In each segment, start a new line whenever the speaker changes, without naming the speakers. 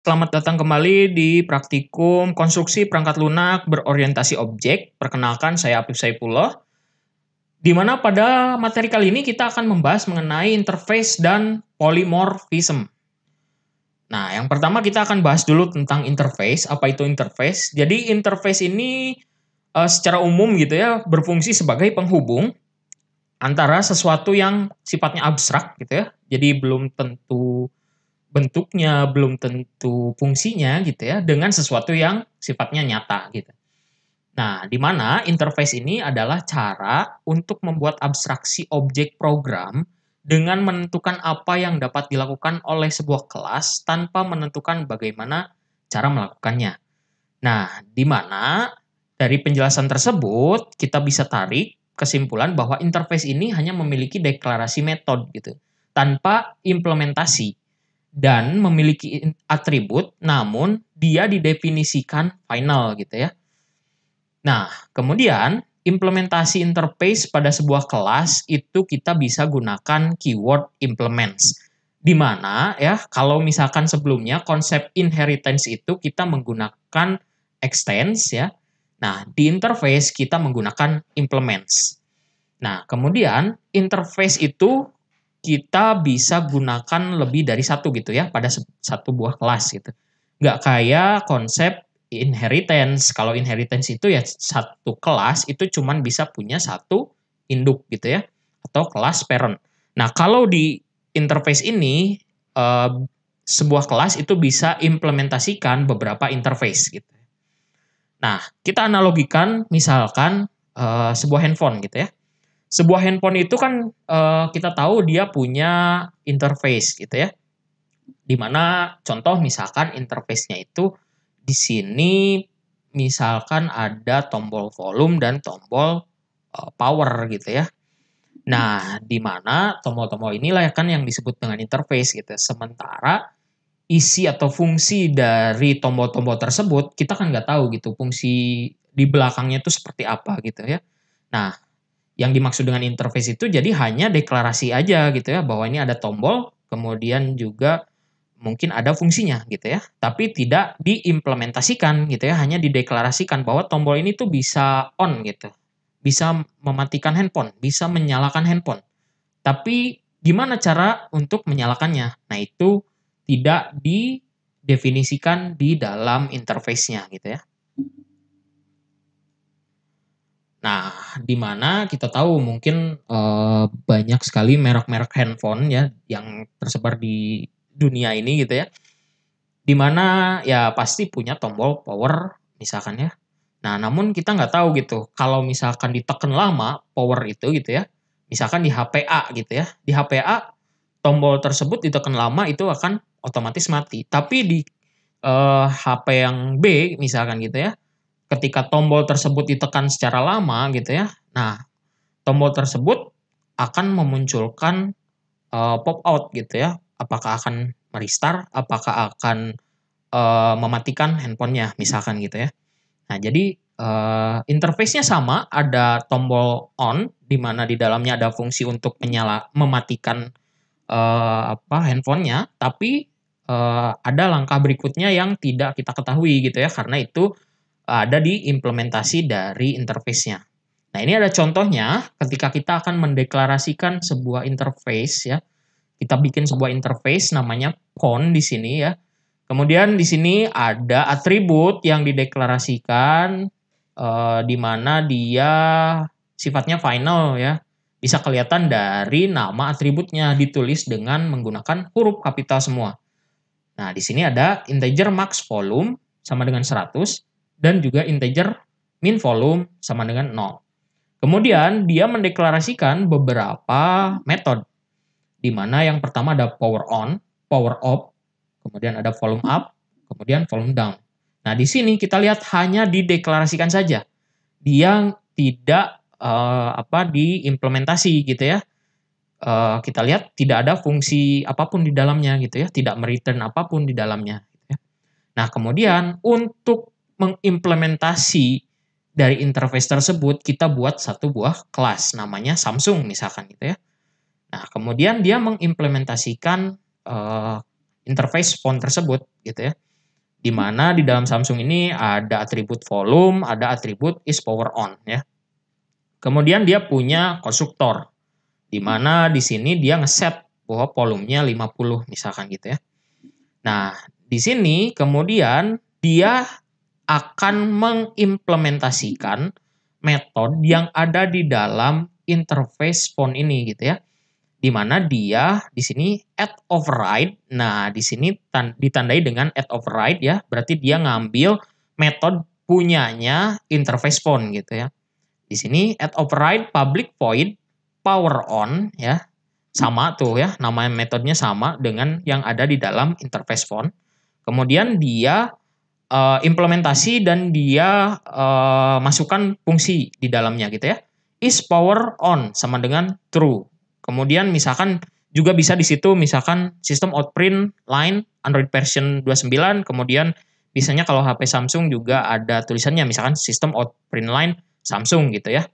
Selamat datang kembali di praktikum konstruksi perangkat lunak berorientasi objek. Perkenalkan, saya Apif Saipullah. Di mana pada materi kali ini kita akan membahas mengenai interface dan polymorphism. Nah, yang pertama kita akan bahas dulu tentang interface. Apa itu interface? Jadi interface ini secara umum gitu ya berfungsi sebagai penghubung antara sesuatu yang sifatnya abstrak gitu ya. Jadi belum tentu bentuknya, belum tentu fungsinya gitu ya, dengan sesuatu yang sifatnya nyata gitu. Nah, di mana interface ini adalah cara untuk membuat abstraksi objek program dengan menentukan apa yang dapat dilakukan oleh sebuah kelas tanpa menentukan bagaimana cara melakukannya. Nah, di mana dari penjelasan tersebut kita bisa tarik kesimpulan bahwa interface ini hanya memiliki deklarasi metode gitu, tanpa implementasi dan memiliki atribut, namun dia didefinisikan final gitu ya. Nah, kemudian implementasi interface pada sebuah kelas itu kita bisa gunakan keyword implements. Di mana ya, kalau misalkan sebelumnya konsep inheritance itu kita menggunakan extends ya. Nah, di interface kita menggunakan implements. Nah, kemudian interface itu kita bisa gunakan lebih dari satu gitu ya pada satu buah kelas gitu. Nggak kayak konsep inheritance. Kalau inheritance itu ya satu kelas itu cuman bisa punya satu induk gitu ya, atau kelas parent. Nah, kalau di interface ini eh, sebuah kelas itu bisa implementasikan beberapa interface gitu. Nah, kita analogikan misalkan sebuah handphone gitu ya. Sebuah handphone itu kan kita tahu dia punya interface gitu ya. Di mana contoh misalkan interface-nya itu di sini misalkan ada tombol volume dan tombol power gitu ya. Nah, di mana tombol-tombol inilah kan yang disebut dengan interface gitu. Sementara isi atau fungsi dari tombol-tombol tersebut kita kan nggak tahu gitu fungsi di belakangnya itu seperti apa gitu ya. Nah, yang dimaksud dengan interface itu jadi hanya deklarasi aja gitu ya bahwa ini ada tombol, kemudian juga mungkin ada fungsinya gitu ya. Tapi tidak diimplementasikan gitu ya, hanya dideklarasikan bahwa tombol ini tuh bisa on gitu. Bisa mematikan handphone, bisa menyalakan handphone. Tapi gimana cara untuk menyalakannya? Nah, itu tidak didefinisikan di dalam interface-nya gitu ya. Nah, di mana kita tahu mungkin banyak sekali merek-merek handphone ya yang tersebar di dunia ini gitu ya. Di mana ya pasti punya tombol power misalkan ya. Nah, namun kita nggak tahu gitu kalau misalkan ditekan lama power itu gitu ya. Misalkan di HPA gitu ya. Di HPA tombol tersebut ditekan lama itu akan otomatis mati. Tapi di HP yang B misalkan gitu ya, ketika tombol tersebut ditekan secara lama gitu ya, nah tombol tersebut akan memunculkan pop out gitu ya. Apakah akan merestart, apakah akan mematikan handphonenya misalkan gitu ya. Nah, jadi interface-nya sama, ada tombol on di mana di dalamnya ada fungsi untuk mematikan handphonenya, tapi ada langkah berikutnya yang tidak kita ketahui gitu ya karena itu ada di implementasi dari interface-nya. Nah, ini ada contohnya ketika kita akan mendeklarasikan sebuah interface ya. Kita bikin sebuah interface namanya con di sini ya. Kemudian di sini ada atribut yang dideklarasikan di mana dia sifatnya final ya. Bisa kelihatan dari nama atributnya ditulis dengan menggunakan huruf kapital semua. Nah, di sini ada integer max volume sama dengan 100 dan juga integer min volume sama dengan 0. Kemudian dia mendeklarasikan beberapa metode di mana yang pertama ada power on, power off, kemudian ada volume up, kemudian volume down. Nah, di sini kita lihat hanya dideklarasikan saja. Dia tidak diimplementasi gitu ya. Kita lihat tidak ada fungsi apapun di dalamnya gitu ya, tidak mereturn apapun di dalamnya. Gitu ya. Nah, kemudian untuk mengimplementasi dari interface tersebut kita buat satu buah kelas namanya Samsung misalkan gitu ya. Nah, kemudian dia mengimplementasikan interface font tersebut gitu ya. di mana di dalam Samsung ini ada atribut volume, ada atribut is power on ya. Kemudian dia punya konstruktor, di mana di sini dia ngeset bahwa volumenya 50 misalkan gitu ya. Nah, di sini kemudian dia akan mengimplementasikan metode yang ada di dalam interface phone ini gitu ya. Di mana dia di sini add override. Nah, di sini ditandai dengan add override ya. Berarti dia ngambil metode punyanya interface phone gitu ya. Di sini add override public void power on ya. Sama tuh ya, nama metodenya sama dengan yang ada di dalam interface phone. Kemudian dia implementasi dan dia masukkan fungsi di dalamnya gitu ya. Is power on sama dengan true. Kemudian misalkan juga bisa di situ misalkan sistem out print line Android version 29, kemudian biasanya kalau HP Samsung juga ada tulisannya misalkan sistem out print line Samsung gitu ya.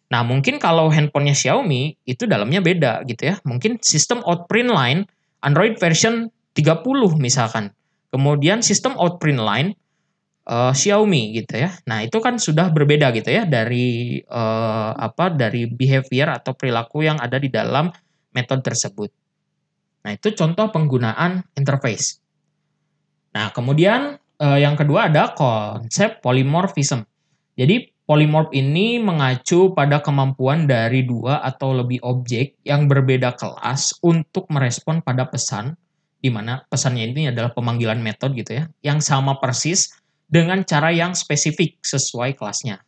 Nah, mungkin kalau handphonenya Xiaomi itu dalamnya beda gitu ya. Mungkin sistem out print line Android version 30 misalkan. Kemudian sistem out print line Xiaomi gitu ya. Nah, itu kan sudah berbeda gitu ya dari dari behavior atau perilaku yang ada di dalam metode tersebut. Nah, itu contoh penggunaan interface. Nah, kemudian yang kedua ada konsep polymorphism. Jadi, polymorph ini mengacu pada kemampuan dari dua atau lebih objek yang berbeda kelas untuk merespon pada pesan, di mana pesannya ini adalah pemanggilan metode gitu ya, yang sama persis dengan cara yang spesifik sesuai kelasnya.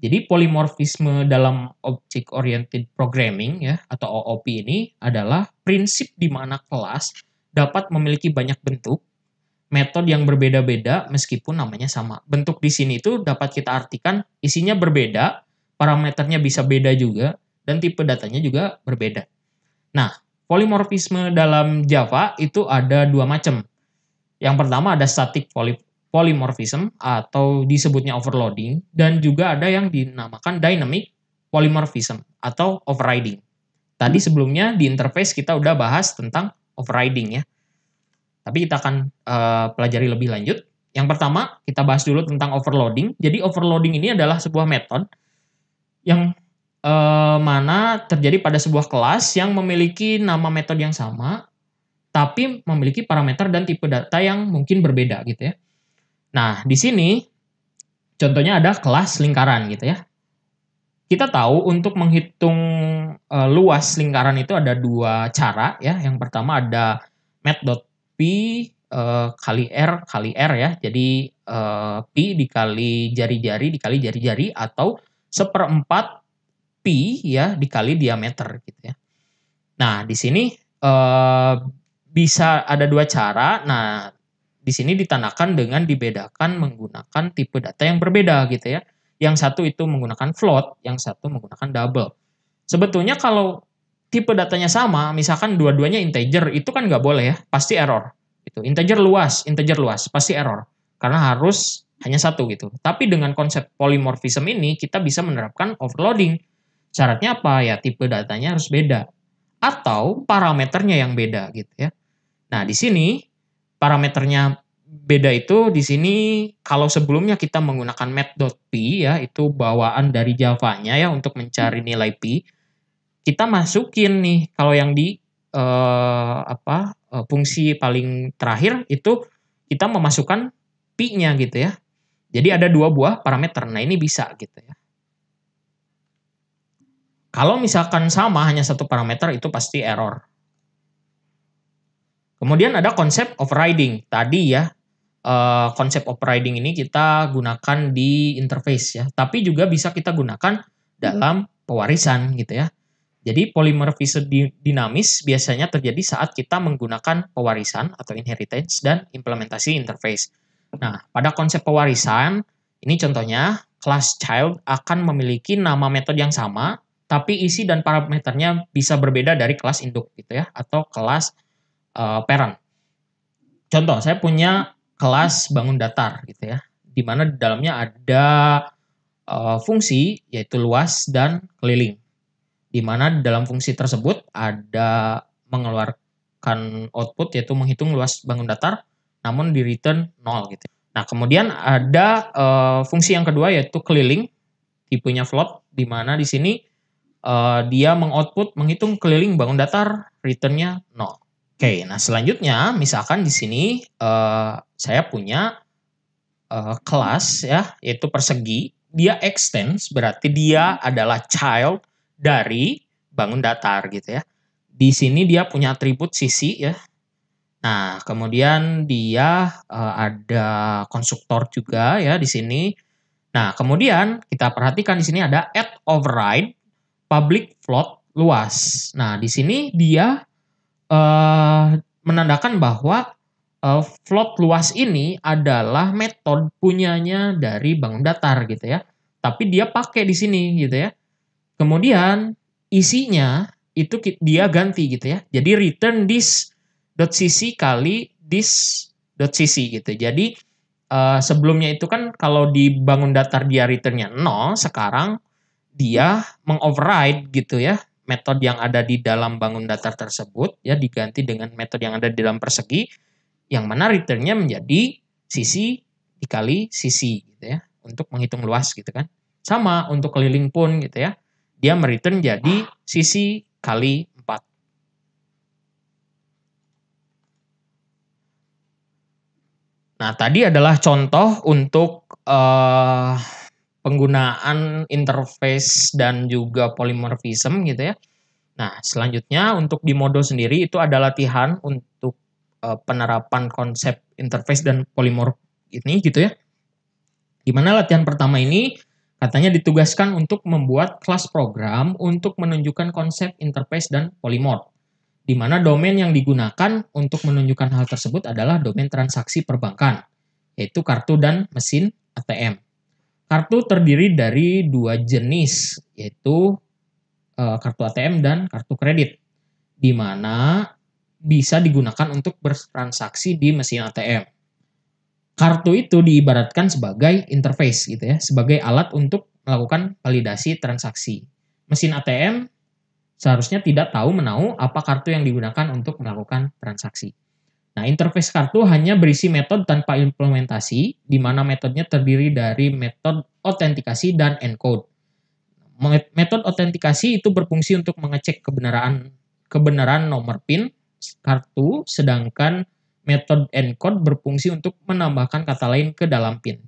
Jadi polimorfisme dalam Object Oriented Programming ya atau OOP ini adalah prinsip di mana kelas dapat memiliki banyak bentuk, metode yang berbeda-beda meskipun namanya sama. Bentuk di sini itu dapat kita artikan isinya berbeda, parameternya bisa beda juga, dan tipe datanya juga berbeda. Nah, polimorfisme dalam Java itu ada dua macam. Yang pertama ada static polymorphism atau disebutnya overloading, dan juga ada yang dinamakan dynamic polymorphism atau overriding. Tadi sebelumnya di interface kita udah bahas tentang overriding ya. Tapi kita akan pelajari lebih lanjut. Yang pertama kita bahas dulu tentang overloading. Jadi overloading ini adalah sebuah metode yang mana terjadi pada sebuah kelas yang memiliki nama metode yang sama, tapi memiliki parameter dan tipe data yang mungkin berbeda gitu ya. Nah, di sini contohnya ada kelas lingkaran gitu ya. Kita tahu untuk menghitung luas lingkaran itu ada dua cara ya. Yang pertama ada math.p kali r ya. Jadi p dikali jari-jari dikali jari-jari atau 1/4 pi ya dikali diameter gitu ya. Nah, di sini bisa ada dua cara. Nah, di sini ditandakan dengan dibedakan menggunakan tipe data yang berbeda gitu ya. Yang satu itu menggunakan float, yang satu menggunakan double. Sebetulnya kalau tipe datanya sama, misalkan dua-duanya integer, itu kan nggak boleh ya, pasti error. Gitu. Integer luas, pasti error. Karena harus hanya satu gitu. Tapi dengan konsep polymorphism ini, kita bisa menerapkan overloading. Syaratnya apa? Ya tipe datanya harus beda. Atau parameternya yang beda gitu ya. Nah, di sini parameternya beda itu di sini kalau sebelumnya kita menggunakan math.p ya, itu bawaan dari Java-nya ya untuk mencari nilai pi. Kita masukin nih kalau yang di fungsi paling terakhir itu kita memasukkan pi-nya gitu ya. Jadi ada dua buah parameter. Nah, ini bisa gitu ya. Kalau misalkan sama hanya satu parameter itu pasti error. Kemudian ada konsep overriding. Tadi ya, konsep overriding ini kita gunakan di interface ya. Tapi juga bisa kita gunakan dalam pewarisan gitu ya. Jadi polymorphism dinamis biasanya terjadi saat kita menggunakan pewarisan atau inheritance dan implementasi interface. Nah, pada konsep pewarisan, ini contohnya class child akan memiliki nama metode yang sama, tapi isi dan parameternya bisa berbeda dari kelas induk gitu ya, atau kelas parent. Contoh, saya punya kelas bangun datar gitu ya, di mana di dalamnya ada fungsi yaitu luas dan keliling. Di mana dalam fungsi tersebut ada mengeluarkan output yaitu menghitung luas bangun datar, namun di return 0 gitu. Nah, kemudian ada fungsi yang kedua yaitu keliling, tipenya float, di mana di sini dia menghitung keliling bangun datar, return-nya 0. Oke, nah selanjutnya misalkan di sini saya punya kelas ya, yaitu persegi, dia extends berarti dia adalah child dari bangun datar gitu ya. Di sini dia punya atribut sisi ya. Nah, kemudian dia ada konstruktor juga ya di sini. Nah, kemudian kita perhatikan di sini ada add override public float luas. Nah, di sini dia menandakan bahwa float luas ini adalah metode punyanya dari bangun datar gitu ya. Tapi dia pakai di sini gitu ya. Kemudian isinya itu dia ganti gitu ya. Jadi return this.cc kali this.cc gitu. Jadi sebelumnya itu kan kalau di bangun datar dia returnnya 0, sekarang dia mengoverride gitu ya metode yang ada di dalam bangun datar tersebut ya diganti dengan metode yang ada di dalam persegi yang mana returnnya menjadi sisi dikali sisi gitu ya untuk menghitung luas gitu kan. Sama untuk keliling pun gitu ya. Dia mereturn jadi sisi kali 4. Nah, tadi adalah contoh untuk penggunaan interface dan juga polymorphism gitu ya. Nah, selanjutnya untuk di Modo sendiri itu ada latihan untuk penerapan konsep interface dan polymorph ini gitu ya. Di mana latihan pertama ini katanya ditugaskan untuk membuat kelas program untuk menunjukkan konsep interface dan polymorph. Di mana domain yang digunakan untuk menunjukkan hal tersebut adalah domain transaksi perbankan, yaitu kartu dan mesin ATM. Kartu terdiri dari dua jenis, yaitu kartu ATM dan kartu kredit, di mana bisa digunakan untuk bertransaksi di mesin ATM. Kartu itu diibaratkan sebagai interface gitu ya, sebagai alat untuk melakukan validasi transaksi. Mesin ATM seharusnya tidak tahu menahu apa kartu yang digunakan untuk melakukan transaksi. Nah, interface kartu hanya berisi metode tanpa implementasi, di mana metodenya terdiri dari metode autentikasi dan encode. Metode autentikasi itu berfungsi untuk mengecek kebenaran nomor PIN kartu, sedangkan metode encode berfungsi untuk menambahkan kata lain ke dalam PIN.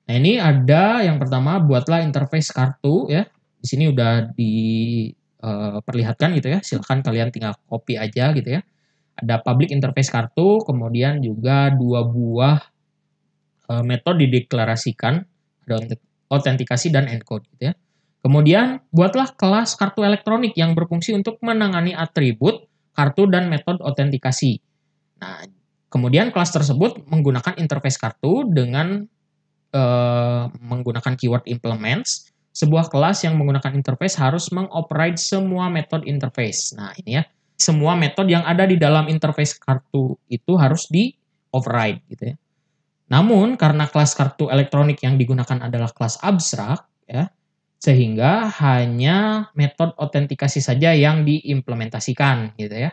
Nah, ini ada yang pertama, buatlah interface kartu ya. Di sini udah diperlihatkan gitu ya. Silahkan kalian tinggal copy aja gitu ya. Ada public interface kartu, kemudian juga dua buah metode dideklarasikan, ada autentikasi dan encode gitu ya. Kemudian buatlah kelas kartu elektronik yang berfungsi untuk menangani atribut kartu dan metode autentikasi. Nah, kemudian kelas tersebut menggunakan interface kartu dengan menggunakan keyword implements. Sebuah kelas yang menggunakan interface harus mengoperate semua metode interface. Nah, ini ya. Semua metode yang ada di dalam interface kartu itu harus di-override gitu ya. Namun karena kelas kartu elektronik yang digunakan adalah kelas abstrak ya, sehingga hanya metode autentikasi saja yang diimplementasikan gitu ya.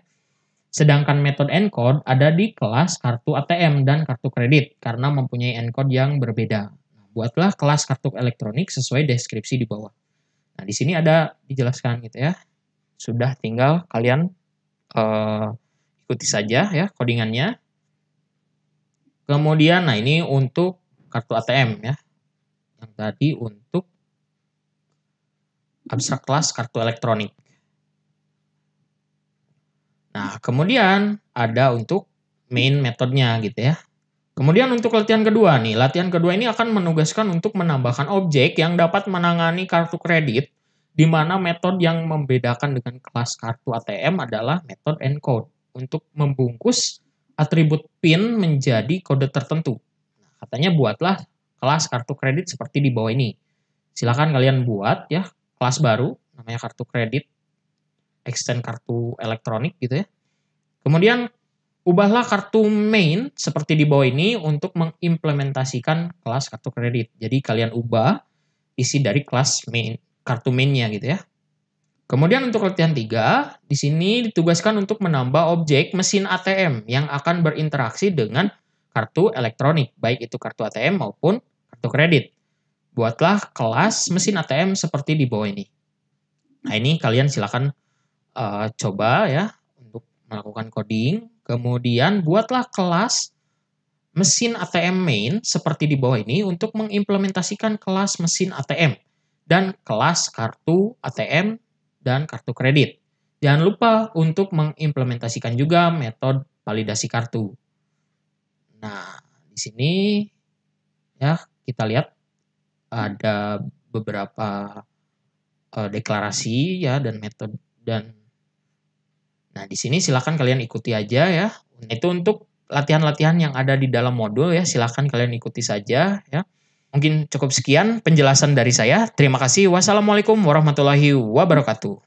Sedangkan metode encode ada di kelas kartu ATM dan kartu kredit karena mempunyai encode yang berbeda. Nah, buatlah kelas kartu elektronik sesuai deskripsi di bawah. Nah, di sini ada dijelaskan gitu ya. Sudah tinggal kalian ikuti saja ya codingannya. Kemudian, nah ini untuk kartu ATM ya. Yang tadi untuk abstrak kelas kartu elektronik. Nah, kemudian ada untuk main metodenya gitu ya. Kemudian untuk latihan kedua nih, latihan kedua ini akan menugaskan untuk menambahkan objek yang dapat menangani kartu kredit, di mana metode yang membedakan dengan kelas kartu ATM adalah metode encode untuk membungkus atribut PIN menjadi kode tertentu. Nah, katanya buatlah kelas kartu kredit seperti di bawah ini. Silakan kalian buat ya kelas baru namanya kartu kredit, extend kartu elektronik gitu ya. Kemudian ubahlah kartu main seperti di bawah ini untuk mengimplementasikan kelas kartu kredit. Jadi kalian ubah isi dari kelas main, kartu mainnya gitu ya. Kemudian untuk latihan 3, di sini ditugaskan untuk menambah objek mesin ATM yang akan berinteraksi dengan kartu elektronik, baik itu kartu ATM maupun kartu kredit. Buatlah kelas mesin ATM seperti di bawah ini. Nah, ini kalian silakan coba ya untuk melakukan coding. Kemudian buatlah kelas mesin ATM main seperti di bawah ini untuk mengimplementasikan kelas mesin ATM dan kelas kartu ATM dan kartu kredit. Jangan lupa untuk mengimplementasikan juga metode validasi kartu. Nah, di sini ya kita lihat ada beberapa deklarasi ya dan metode dan nah di sini silakan kalian ikuti aja ya. Itu untuk latihan-latihan yang ada di dalam modul ya, silakan kalian ikuti saja ya. Mungkin cukup sekian penjelasan dari saya. Terima kasih. Wassalamualaikum warahmatullahi wabarakatuh.